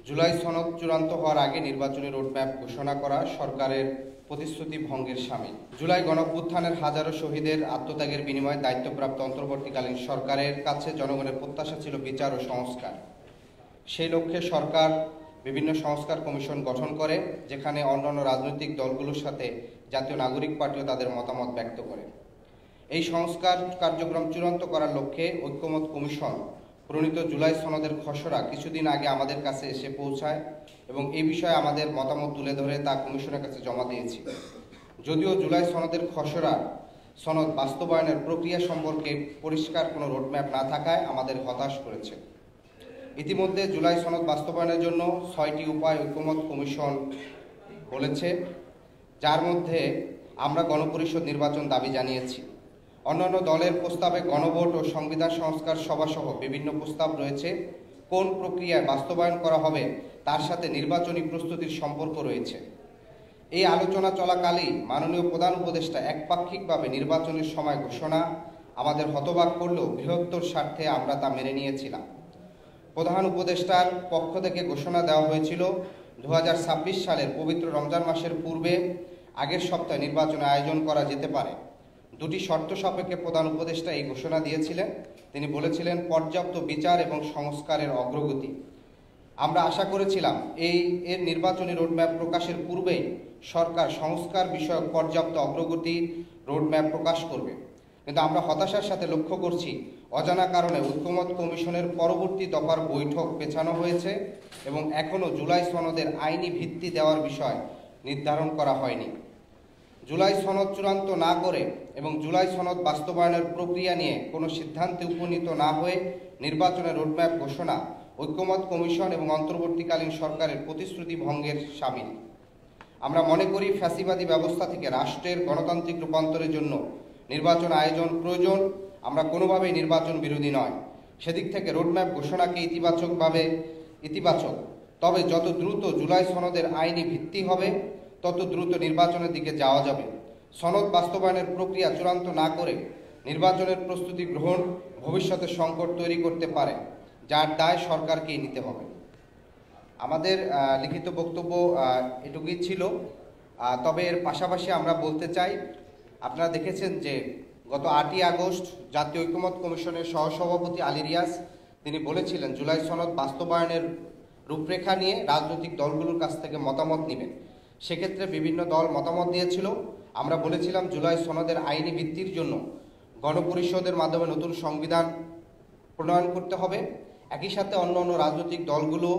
জুলাই সনদ চূড়ান্ত হওয়ার আগে নির্বাচনী রোডম্যাপ ঘোষণা করা সরকারের প্রতিশ্রুতি ভঙ্গের শামিল। জুলাই গণঅভ্যুত্থানের হাজারো শহীদের আত্মত্যাগের বিনিময়ে দায়িত্বপ্রাপ্ত অন্তর্বর্তীকালীন সরকারের কাছে জনগণের প্রত্যাশা ছিল বিচার ও সংস্কার। সেই লক্ষ্যে সরকার বিভিন্ন সংস্কার কমিশন গঠন করে, যেখানে অন্যান্য রাজনৈতিক দলগুলোর সাথে জাতীয় নাগরিক পার্টিও তাদের মতামত ব্যক্ত করে। এই সংস্কার কার্যক্রম চূড়ান্ত করার লক্ষ্যে ঐক্যমত কমিশন প্রণীত জুলাই সনদের খসড়া কিছুদিন আগে আমাদের কাছে এসে পৌঁছায় এবং এই বিষয়ে আমাদের মতামত তুলে ধরে তা কমিশনের কাছে জমা দিয়েছি। যদিও জুলাই সনদের খসড়া সনদ বাস্তবায়নের প্রক্রিয়া সম্পর্কে পরিষ্কার কোনো রোডম্যাপ না থাকায় আমাদের হতাশ করেছে। ইতিমধ্যে জুলাই সনদ বাস্তবায়নের জন্য ৬টি উপায় ঐক্যমত কমিশন বলেছে, যার মধ্যে আমরা গণপরিষদ নির্বাচন দাবি জানিয়েছি। অন্যান্য দলের প্রস্তাবে গণভোট ও সংবিধান সংস্কার সভাসহ বিভিন্ন প্রস্তাব রয়েছে। কোন প্রক্রিয়ায় বাস্তবায়ন করা হবে তার সাথে নির্বাচনী প্রস্তুতির সম্পর্ক রয়েছে। এই আলোচনা চলাকালীন মাননীয় প্রধান উপদেষ্টা একপাক্ষিকভাবে নির্বাচনের সময় ঘোষণা আমাদের হতবাক করলেও বৃহত্তর স্বার্থে আমরা তা মেনে নিয়েছিলাম। প্রধান উপদেষ্টার পক্ষ থেকে ঘোষণা দেওয়া হয়েছিল ২০২৬ সালের পবিত্র রমজান মাসের পূর্বে আগের সপ্তাহে নির্বাচনের আয়োজন করা যেতে পারে। দুটি শর্ত সাপেক্ষে প্রধান উপদেষ্টা এই ঘোষণা দিয়েছিলেন। তিনি বলেছিলেন পর্যাপ্ত বিচার এবং সংস্কারের অগ্রগতি। আমরা আশা করেছিলাম এর নির্বাচনী রোডম্যাপ প্রকাশের পূর্বেই সরকার সংস্কার বিষয়ক পর্যাপ্ত অগ্রগতি রোডম্যাপ প্রকাশ করবে, কিন্তু আমরা হতাশার সাথে লক্ষ্য করছি অজানা কারণে ঐক্যমত কমিশনের পরবর্তী দফার বৈঠক পেছানো হয়েছে এবং এখনও জুলাই সনদের আইনি ভিত্তি দেওয়ার বিষয় নির্ধারণ করা হয়নি। জুলাই সনদ চূড়ান্ত না করে এবং জুলাই সনদ বাস্তবায়নের প্রক্রিয়া নিয়ে কোনো সিদ্ধান্তে উপনীত না হয়ে নির্বাচনের রোডম্যাপ ঘোষণা ঐক্যমত কমিশন এবং অন্তর্বর্তীকালীন সরকারের প্রতিশ্রুতি ভঙ্গের শামিল। আমরা মনে করি ফ্যাসিবাদী ব্যবস্থা থেকে রাষ্ট্রের গণতান্ত্রিক রূপান্তরের জন্য নির্বাচন আয়োজন প্রয়োজন। আমরা কোনোভাবেই নির্বাচন বিরোধী নয়। সেদিক থেকে রোডম্যাপ ঘোষণাকে ইতিবাচক, তবে যত দ্রুত জুলাই সনদের আইনি ভিত্তি হবে তত দ্রুত নির্বাচনের দিকে যাওয়া যাবে। সনদ বাস্তবায়নের প্রক্রিয়া চূড়ান্ত না করে নির্বাচনের প্রস্তুতি গ্রহণ ভবিষ্যতে সংকট তৈরি করতে পারে, যার দায় সরকারকেই নিতে হবে। আমাদের লিখিত বক্তব্য এটুকুই ছিল। তবে এর পাশাপাশি আমরা বলতে চাই, আপনারা দেখেছেন যে গত ৮ই আগস্ট জাতীয় ঐক্যমত কমিশনের সহসভাপতি আলী রিয়াজ তিনি বলেছিলেন জুলাই সনদ বাস্তবায়নের রূপরেখা নিয়ে রাজনৈতিক দলগুলোর কাছ থেকে মতামত নেবেন। সেক্ষেত্রে বিভিন্ন দল মতামত দিয়েছিল। আমরা বলেছিলাম জুলাই সনদের আইনি ভিত্তির জন্য গণপরিষদের মাধ্যমে নতুন সংবিধান প্রণয়ন করতে হবে। একই সাথে অন্য রাজনৈতিক দলগুলো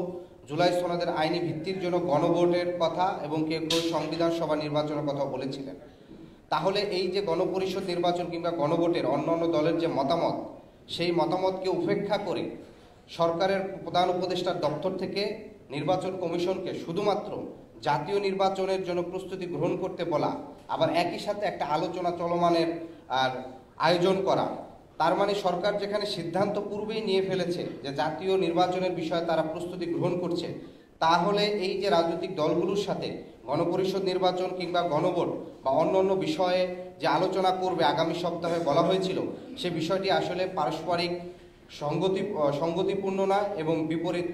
জুলাই সনদের আইনি ভিত্তির জন্য গণভোটের কথা এবং কেউ সংবিধান সভা নির্বাচনের কথা বলেছিলেন। তাহলে এই যে গণপরিষদ নির্বাচন কিংবা গণভোটের অন্যান্য দলের যে মতামত, সেই মতামতকে উপেক্ষা করে সরকারের প্রধান উপদেষ্টার দপ্তর থেকে নির্বাচন কমিশনকে শুধুমাত্র জাতীয় নির্বাচনের জন্য প্রস্তুতি গ্রহণ করতে বলা, আবার একই সাথে একটা আলোচনা চলমানের আয়োজন করা, তার মানে সরকার যেখানে সিদ্ধান্ত পূর্বেই নিয়ে ফেলেছে যে জাতীয় নির্বাচনের বিষয়ে তারা প্রস্তুতি গ্রহণ করছে, তাহলে এই যে রাজনৈতিক দলগুলোর সাথে গণপরিষদ নির্বাচন কিংবা গণভোট বা অন্যান্য বিষয়ে যে আলোচনা করবে আগামী সপ্তাহে বলা হয়েছিল, সে বিষয়টি আসলে পারস্পরিক সঙ্গতিপূর্ণ নয় এবং বিপরীত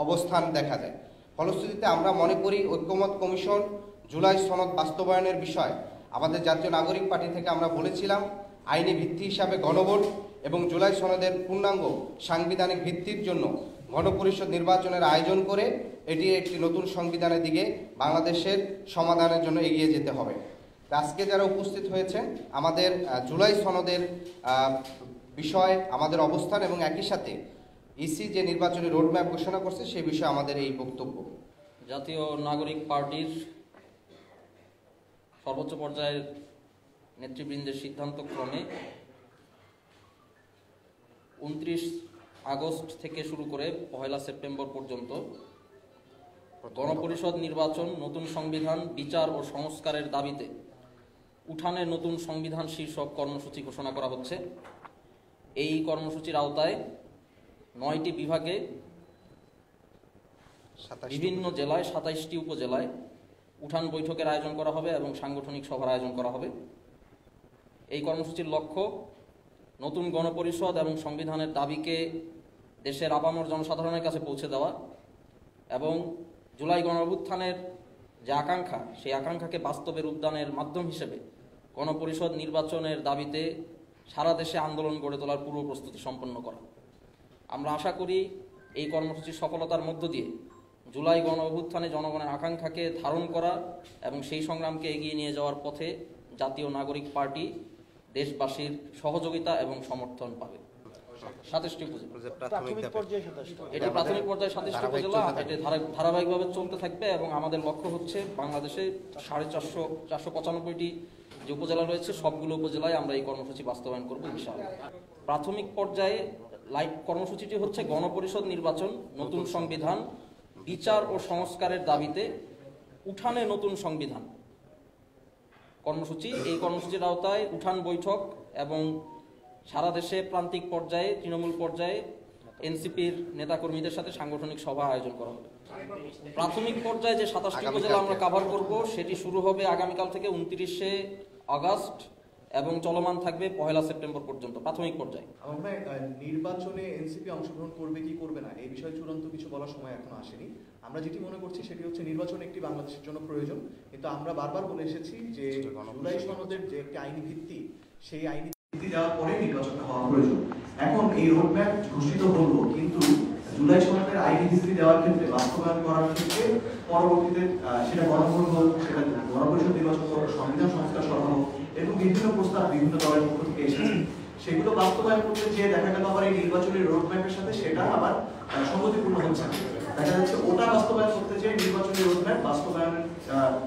অবস্থান দেখা যায়। ফলশ্রুতিতে আমরা মনে করি ঐক্যমত কমিশন জুলাই সনদ বাস্তবায়নের বিষয় আমাদের জাতীয় নাগরিক পার্টি থেকে আমরা বলেছিলাম আইনি ভিত্তি হিসাবে গণভোট এবং জুলাই সনদের পূর্ণাঙ্গ সাংবিধানিক ভিত্তির জন্য গণপরিষদ নির্বাচনের আয়োজন করে এটি একটি নতুন সংবিধানের দিকে বাংলাদেশের সমাধানের জন্য এগিয়ে যেতে হবে। আজকে যারা উপস্থিত হয়েছেন, আমাদের জুলাই সনদের বিষয় আমাদের অবস্থান এবং একই সাথে ইসি যে নির্বাচনী রোডম্যাপ ঘোষণা করছে সেই বিষয়ে আমাদের এই বক্তব্য। জাতীয় নাগরিক পার্টির সর্বোচ্চ পর্যায়ের নেতৃবৃন্দের সিদ্ধান্তক্রমে ২৯ আগস্ট থেকে শুরু করে ১ সেপ্টেম্বর পর্যন্ত গণপরিষদ নির্বাচন, নতুন সংবিধান, বিচার ও সংস্কারের দাবিতে উঠানে নতুন সংবিধান শীর্ষক কর্মসূচি ঘোষণা করা হচ্ছে। এই কর্মসূচির আওতায় ৯টি বিভাগে বিভিন্ন জেলায় ২৭টি উপজেলায় উঠান বৈঠকের আয়োজন করা হবে এবং সাংগঠনিক সভার আয়োজন করা হবে। এই কর্মসূচির লক্ষ্য নতুন গণপরিষদ এবং সংবিধানের দাবিকে দেশের আপামর জনসাধারণের কাছে পৌঁছে দেওয়া, এবং জুলাই গণঅভ্যুত্থানের যে আকাঙ্ক্ষা, সেই আকাঙ্ক্ষাকে বাস্তবে রূপদানের মাধ্যম হিসেবে গণপরিষদ নির্বাচনের দাবিতে সারা দেশে আন্দোলন গড়ে তোলার পূর্ব প্রস্তুতি সম্পন্ন করা। আমরা আশা করি এই কর্মসূচির সফলতার মধ্য দিয়ে জুলাই গণঅভ্যুত্থানে জনগণের আকাঙ্ক্ষাকে ধারণ করা এবং সেই সংগ্রামকে এগিয়ে নিয়ে যাওয়ার পথে জাতীয় নাগরিক পার্টি দেশবাসীর সহযোগিতা এবং সমর্থন পাবে। 27টি উপজেলা, এটা প্রাথমিক পর্যায়ে 27টি উপজেলা, এটা ধারাবাহিকভাবে চলতে থাকবে এবং আমাদের লক্ষ্য হচ্ছে বাংলাদেশে 495টি যে উপজেলা রয়েছে সবগুলো উপজেলায় আমরা এই কর্মসূচি বাস্তবায়ন করব ইনশাআল্লাহ। প্রাথমিক পর্যায়ে কর্মসূচিটি হচ্ছে গণপরিষদ নির্বাচন, নতুন সংবিধান, বিচার ও সংস্কারের দাবিতে উঠানে নতুন সংবিধান কর্মসূচি। এই কর্মসূচির আওতায় উঠান বৈঠক এবং সারা দেশে প্রান্তিক পর্যায়ে, তৃণমূল পর্যায়ে এনসিপির নেতাকর্মীদের সাথে সাংগঠনিক সভা আয়োজন করা হবে। প্রাথমিক পর্যায়ে যে 27টি উপজেলা আমরা কভার করব সেটি শুরু হবে আগামীকাল থেকে 29শে আগস্ট এবং চলমান থাকবে 1 সেপ্টেম্বর পর্যন্ত প্রাথমিক পর্যায়ে। আমরা নির্বাচনে এনসিপি অংশগ্রহণ করবে কি করবে না এই বিষয়ে চূড়ান্ত কিছু বলার সময় এখনো আসেনি। আমরা যেটি মনে করছি সেটি হচ্ছে নির্বাচন একটি বাংলাদেশের জন্য প্রয়োজন, কিন্তু আমরা বারবার বলে এসেছি যে জুলাই সনদের যে একটি আইনি ভিত্তি, সেই আইনি ভিত্তি দেওয়ার পরে নির্বাচনটা হওয়া প্রয়োজন। এখন এই রোডম্যাপ ঘোষিত হলো, কিন্তু জুলাই সনদের আইনি ভিত্তি দেওয়ার ক্ষেত্রে, বাস্তবায়ন করার ক্ষেত্রে পরবর্তীতে সেটা গণভোট হোক, সেটা গণপরিষদ নির্বাচন হোক, সংবিধান সংস্কার সভা হোক, এরকম বিভিন্ন প্রস্তাব বিভিন্ন দলের পক্ষ থেকে এসেছে। সেগুলো বাস্তবায়ন করতে যে দেখা গেল আবার এই নির্বাচনের রোডম্যাপের সাথে সেটা আবার সঙ্গতিপূর্ণ হচ্ছে না। দেখা যাচ্ছে ওটা বাস্তবায়ন করতে যে নির্বাচনের রোডম্যাপ বাস্তবায়ন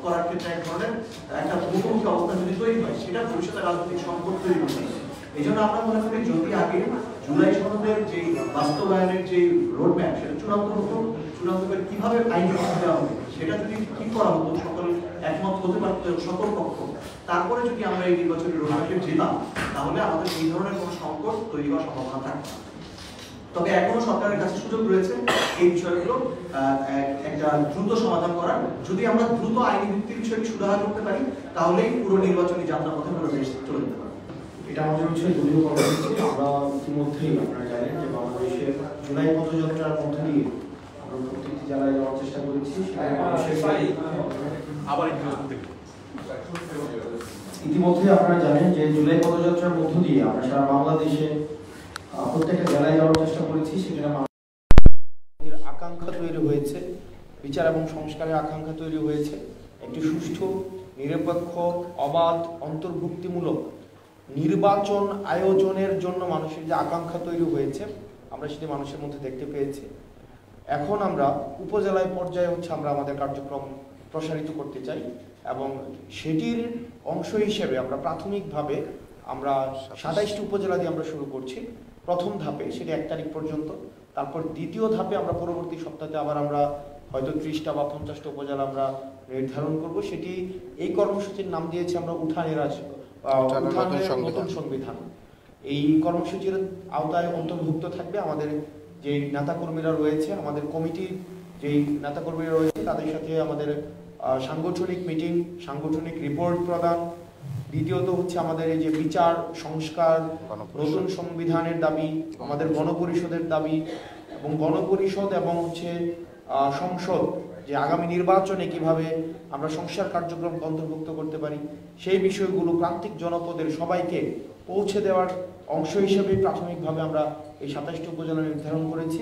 করার ক্ষেত্রে এক ধরনের একটা মুখোমুখি অবস্থা যদি তৈরি হয়, সেটা ভবিষ্যতে রাজনৈতিক সংকট তৈরি করতে পারে। এই জন্য আমরা মনে করি যদি আগে জুলাই সনদের যে বাস্তবায়নের যে রোডম্যাপ সেটা চূড়ান্ত হতো, চূড়ান্ত করে কিভাবে আইন দেওয়া হবে সেটা যদি ঠিক করা হতো, সকল একমত হতে পারত সকল পক্ষ, তারপরে যদি আমরা এই নির্বাচনের রোডম্যাপে যেতাম, তাহলে আমাদের এই ধরনের কোনো সংকট তৈরি হওয়ার সম্ভাবনা থাকতো। তবে এখনো সরকারের কাছে সুযোগ রয়েছে এই বিষয়গুলো একটা দ্রুত সমাধান করার। যদি আমরা দ্রুত আইনি ভিত্তির বিষয়টি সুরাহা করতে পারি, তাহলেই পুরো নির্বাচনী যাত্রাপথে পুরো দেশ চলে যেতে পারে। এটা আমাদের হচ্ছে দলীয় কর্মসূচি। আমরা ইতিমধ্যেই আপনারা জানেন যে বাংলাদেশের জুলাই পদযাত্রার মধ্যে দিয়ে আমরা প্রত্যেকটি জেলায় যাওয়ার চেষ্টা করেছি। ইতিমধ্যে আপনারা জানেন যে জুলাই পদযাত্রার মধ্য দিয়ে আমরা সারা বাংলাদেশে প্রত্যেকটা জেলায় যাওয়ার চেষ্টা করেছি। সেখানে আকাঙ্ক্ষা তৈরি হয়েছে, বিচার এবং সংস্কারের আকাঙ্ক্ষা তৈরি হয়েছে, একটি সুষ্ঠু, নিরপেক্ষ, অবাধ, অন্তর্ভুক্তিমূলক নির্বাচন আয়োজনের জন্য মানুষের যে আকাঙ্ক্ষা তৈরি হয়েছে আমরা সেটি মানুষের মধ্যে দেখতে পেয়েছি। এখন আমরা উপজেলায় পর্যায়ে হচ্ছে আমরা আমাদের কার্যক্রম প্রসারিত করতে চাই এবং সেটির অংশ হিসেবে আমরা প্রাথমিকভাবে আমরা 27টি উপজেলা দিয়ে আমরা শুরু করছি প্রথম ধাপে, সেটি 1 তারিখ পর্যন্ত। তারপর দ্বিতীয় ধাপে আমরা পরবর্তী সপ্তাহে আবার আমরা হয়তো 30টা বা 50টা উপজেলা আমরা নির্ধারণ করব। সেটি এই কর্মসূচির নাম দিয়েছি আমরা উঠানের নতুন সংবিধান। এই কর্মসূচির আওতায় অন্তর্ভুক্ত থাকবে আমাদের যে নেতাকর্মীরা রয়েছে, আমাদের কমিটির যেই নেতাকর্মীরা রয়েছে তাদের সাথে আমাদের সাংগঠনিক মিটিং, সাংগঠনিক রিপোর্ট প্রদান। দ্বিতীয়ত হচ্ছে আমাদের এই যে বিচার সংস্কার, নতুন সংবিধানের দাবি, আমাদের গণপরিষদের দাবি এবং গণপরিষদ এবং হচ্ছে সংসদ যে আগামী নির্বাচনে কিভাবে আমরা সংস্কার কার্যক্রম অন্তর্ভুক্ত করতে পারি সেই বিষয়গুলো প্রান্তিক জনপদের সবাইকে পৌঁছে দেওয়ার অংশ হিসেবে প্রাথমিকভাবে আমরা এই 27টি উপজেলা নির্ধারণ করেছি।